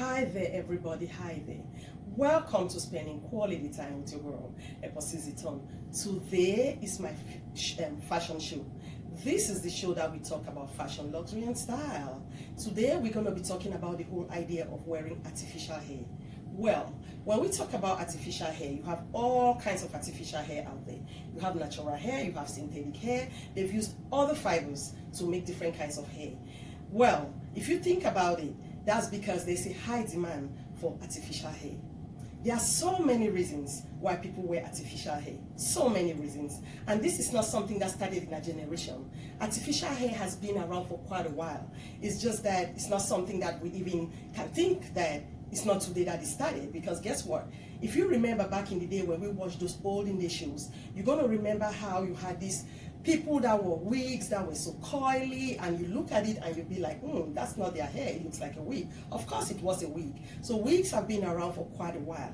Hi there, everybody. Hi there. Welcome to spending quality time with your girl, Eposi. Today is my fashion show. This is the show that we talk about fashion, luxury, and style. Today, we're going to be talking about the whole idea of wearing artificial hair. Well, when we talk about artificial hair, you have all kinds of artificial hair out there. You have natural hair, you have synthetic hair. They've used other fibers to make different kinds of hair. Well, if you think about it, that's because there's a high demand for artificial hair. There are so many reasons why people wear artificial hair. So many reasons. And this is not something that started in a generation. Artificial hair has been around for quite a while. It's just that it's not something that we even can think that it's not today that it started. Because guess what? If you remember back in the day when we watched those olden day shows, you're going to remember how you had these people that wore wigs that were so coily, and you look at it and you'll be like, that's not their hair, it looks like a wig. Of course it was a wig. So wigs have been around for quite a while.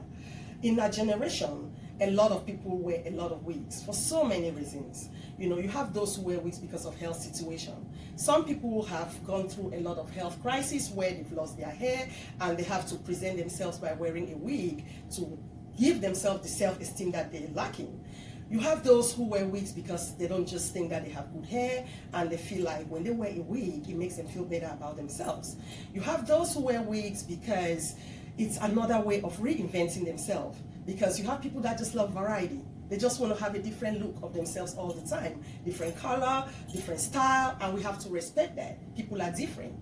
In our generation, a lot of people wear a lot of wigs for so many reasons. You know, you have those who wear wigs because of health situation. Some people have gone through a lot of health crises where they've lost their hair and they have to present themselves by wearing a wig to give themselves the self-esteem that they're lacking. You have those who wear wigs because they don't just think that they have good hair, and they feel like when they wear a wig, it makes them feel better about themselves. You have those who wear wigs because it's another way of reinventing themselves, because you have people that just love variety. They just want to have a different look of themselves all the time. Different color, different style, and we have to respect that. People are different.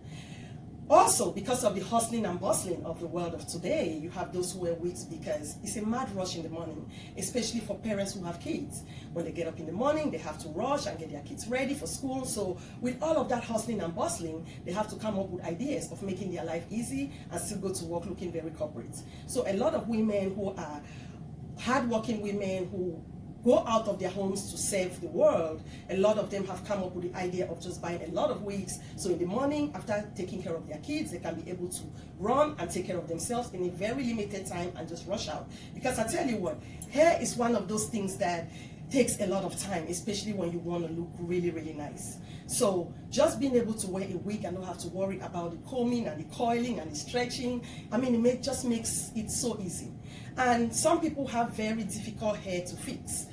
Also, because of the hustling and bustling of the world of today, you have those who wear wigs because it's a mad rush in the morning, especially for parents who have kids. When they get up in the morning, they have to rush and get their kids ready for school. So with all of that hustling and bustling, they have to come up with ideas of making their life easy and still go to work looking very corporate. So a lot of women who are hardworking women who go out of their homes to serve the world, a lot of them have come up with the idea of just buying a lot of wigs. So in the morning, after taking care of their kids, they can be able to run and take care of themselves in a very limited time and just rush out. Because I tell you what, hair is one of those things that takes a lot of time, especially when you want to look really, really nice. So just being able to wear a wig and not have to worry about the combing and the coiling and the stretching, I mean, it just makes it so easy. And some people have very difficult hair to fix.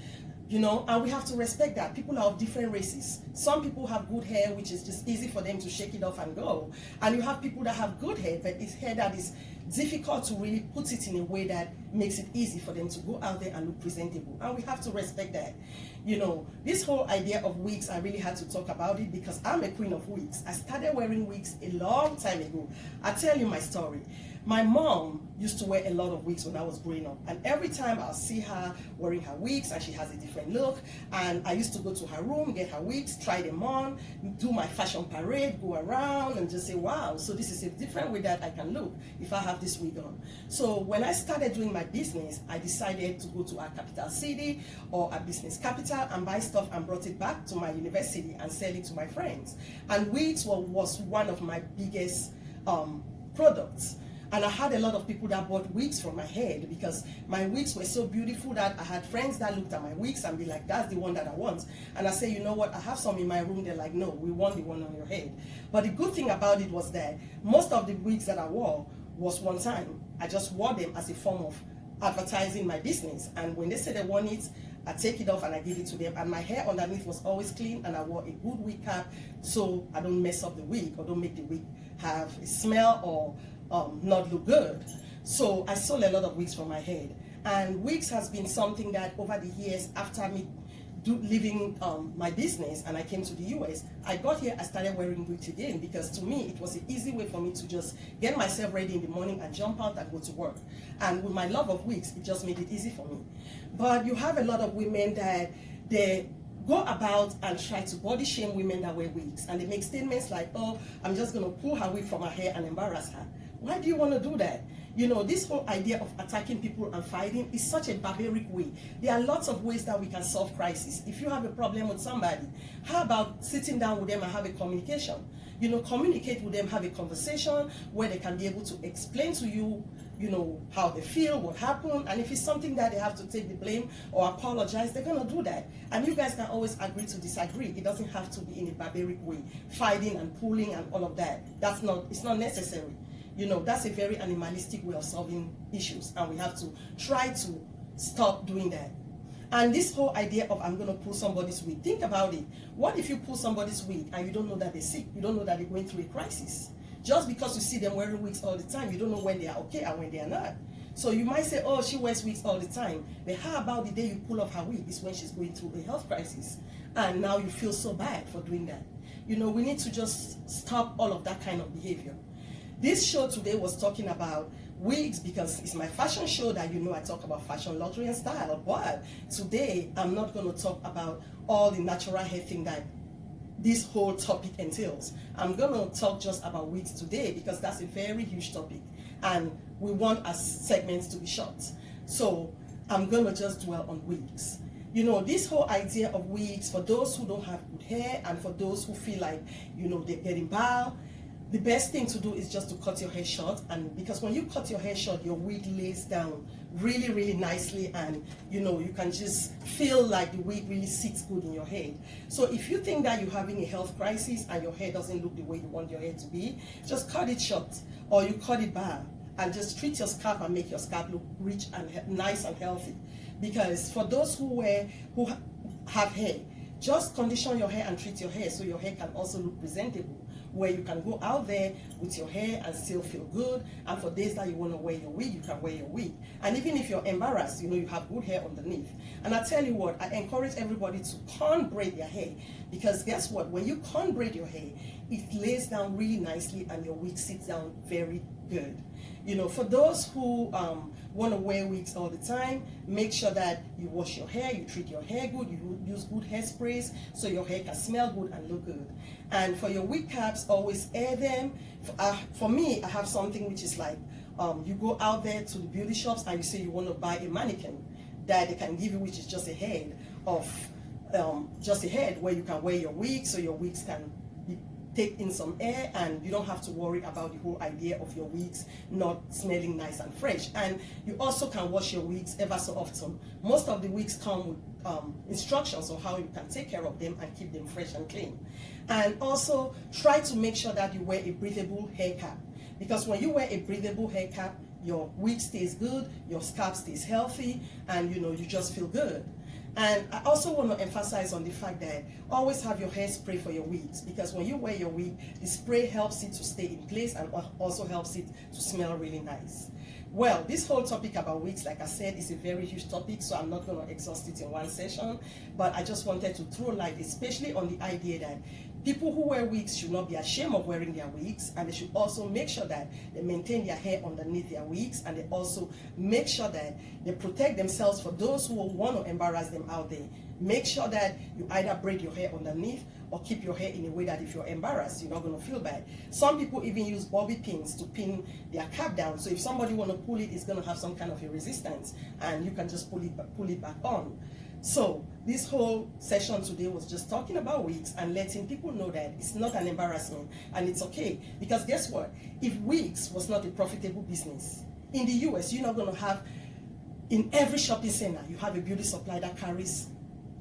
You know, and we have to respect that. People are of different races. Some people have good hair, which is just easy for them to shake it off and go. And you have people that have good hair, but it's hair that is difficult to really put it in a way that makes it easy for them to go out there and look presentable. And we have to respect that. You know, this whole idea of wigs, I really had to talk about it because I'm a queen of wigs. I started wearing wigs a long time ago. I'll tell you my story. My mom used to wear a lot of wigs when I was growing up, and every time I'll see her wearing her wigs and she has a different look, and I used to go to her room, get her wigs, try them on, do my fashion parade, go around and just say, wow, so this is a different way that I can look if I have this wig on. So when I started doing my business, I decided to go to our capital city or a business capital and buy stuff and brought it back to my university and sell it to my friends. And wigs was one of my biggest products. And I had a lot of people that bought wigs from my head because my wigs were so beautiful that I had friends that looked at my wigs and be like, that's the one that I want. And I say, you know what, I have some in my room. They're like, no, we want the one on your head. But the good thing about it was that most of the wigs that I wore was one time. I just wore them as a form of advertising my business. And when they said they want it, I take it off and I give it to them. And my hair underneath was always clean, and I wore a good wig cap so I don't mess up the wig or don't make the wig have a smell or not look good. So I sold a lot of wigs from my head, and wigs has been something that over the years after me leaving my business and I came to the US, I got here, I started wearing wigs again because to me it was an easy way for me to just get myself ready in the morning and jump out and go to work. And with my love of wigs, it just made it easy for me. But you have a lot of women that they go about and try to body shame women that wear wigs, and they make statements like, oh, I'm just going to pull her wig from her hair and embarrass her. Why do you want to do that? You know, this whole idea of attacking people and fighting is such a barbaric way. There are lots of ways that we can solve crises. If you have a problem with somebody, how about sitting down with them and have a communication? You know, communicate with them, have a conversation where they can be able to explain to you, you know, how they feel, what happened, and if it's something that they have to take the blame or apologize, they're going to do that. And you guys can always agree to disagree. It doesn't have to be in a barbaric way, fighting and pulling and all of that. It's not necessary. You know, that's a very animalistic way of solving issues, and we have to try to stop doing that. And this whole idea of I'm going to pull somebody's wig, think about it. What if you pull somebody's wig and you don't know that they're sick? You don't know that they're going through a crisis. Just because you see them wearing wigs all the time, you don't know when they are okay and when they are not. So you might say, oh, she wears wigs all the time. But how about the day you pull off her wig is when she's going through a health crisis? And now you feel so bad for doing that. You know, we need to just stop all of that kind of behavior. This show today was talking about wigs because it's my fashion show that, you know, I talk about fashion, luxury, and style. But today, I'm not going to talk about all the natural hair thing that this whole topic entails. I'm going to talk just about wigs today because that's a very huge topic. And we want our segments to be short. So I'm going to just dwell on wigs. You know, this whole idea of wigs, for those who don't have good hair and for those who feel like, you know, they're getting bald, the best thing to do is just to cut your hair short. And because when you cut your hair short, your wig lays down really, really nicely, and you know, you can just feel like the wig really sits good in your head. So if you think that you're having a health crisis and your hair doesn't look the way you want your hair to be, just cut it short, or you cut it bald, and just treat your scalp and make your scalp look rich and nice and healthy. Because for those who have hair, just condition your hair and treat your hair so your hair can also look presentable, where you can go out there with your hair and still feel good. And for days that you want to wear your wig, you can wear your wig. And even if you're embarrassed, you know, you have good hair underneath. And I tell you what, I encourage everybody to corn braid their hair, because guess what? When you corn braid your hair, it lays down really nicely and your wig sits down very good. You know, for those who want to wear wigs all the time, make sure that you wash your hair, you treat your hair good, you use good hairsprays so your hair can smell good and look good. And for your wig caps, always air them. For me, I have something which is like, you go out there to the beauty shops and you say you want to buy a mannequin that they can give you, which is just a head of, just a head where you can wear your wig, so your wigs can take in some air and you don't have to worry about the whole idea of your wigs not smelling nice and fresh. And you also can wash your wigs ever so often. Most of the wigs come with instructions on how you can take care of them and keep them fresh and clean. And also try to make sure that you wear a breathable hair cap, because when you wear a breathable hair cap, your wig stays good, your scalp stays healthy, and you know, you just feel good. And I also want to emphasize on the fact that always have your hairspray for your wigs, because when you wear your wig, the spray helps it to stay in place and also helps it to smell really nice. Well, this whole topic about wigs, like I said, is a very huge topic, so I'm not going to exhaust it in one session, but I just wanted to throw light, especially on the idea that people who wear wigs should not be ashamed of wearing their wigs, and they should also make sure that they maintain their hair underneath their wigs, and they also make sure that they protect themselves for those who want to embarrass them out there. Make sure that you either braid your hair underneath or keep your hair in a way that if you're embarrassed, you're not going to feel bad. Some people even use bobby pins to pin their cap down, so if somebody want to pull it, it's going to have some kind of a resistance, and you can just pull it back on. So this whole session today was just talking about wigs and letting people know that it's not an embarrassment and it's okay. Because guess what? If wigs was not a profitable business, in the US, you're not going to have, in every shopping center, you have a beauty supply that carries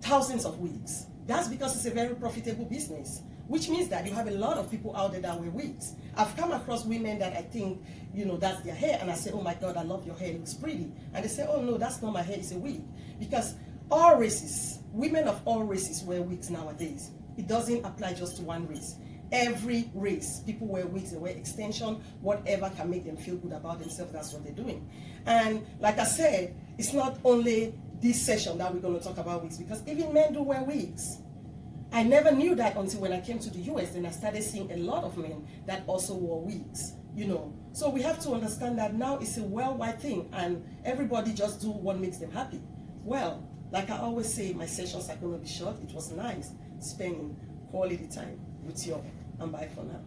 thousands of wigs. That's because it's a very profitable business, which means that you have a lot of people out there that wear wigs. I've come across women that I think, you know, that's their hair, and I say, oh my God, I love your hair, it looks pretty. And they say, oh no, that's not my hair, it's a wig. Because all races, women of all races wear wigs nowadays. It doesn't apply just to one race. Every race, people wear wigs, they wear extension, whatever can make them feel good about themselves, that's what they're doing. And like I said, it's not only this session that we're going to talk about wigs, because even men do wear wigs. I never knew that until when I came to the US, then I started seeing a lot of men that also wore wigs, you know. So we have to understand that now it's a worldwide thing, and everybody just do what makes them happy. Well, like I always say, my sessions are going to be short. It was nice spending quality time with you, and bye for now.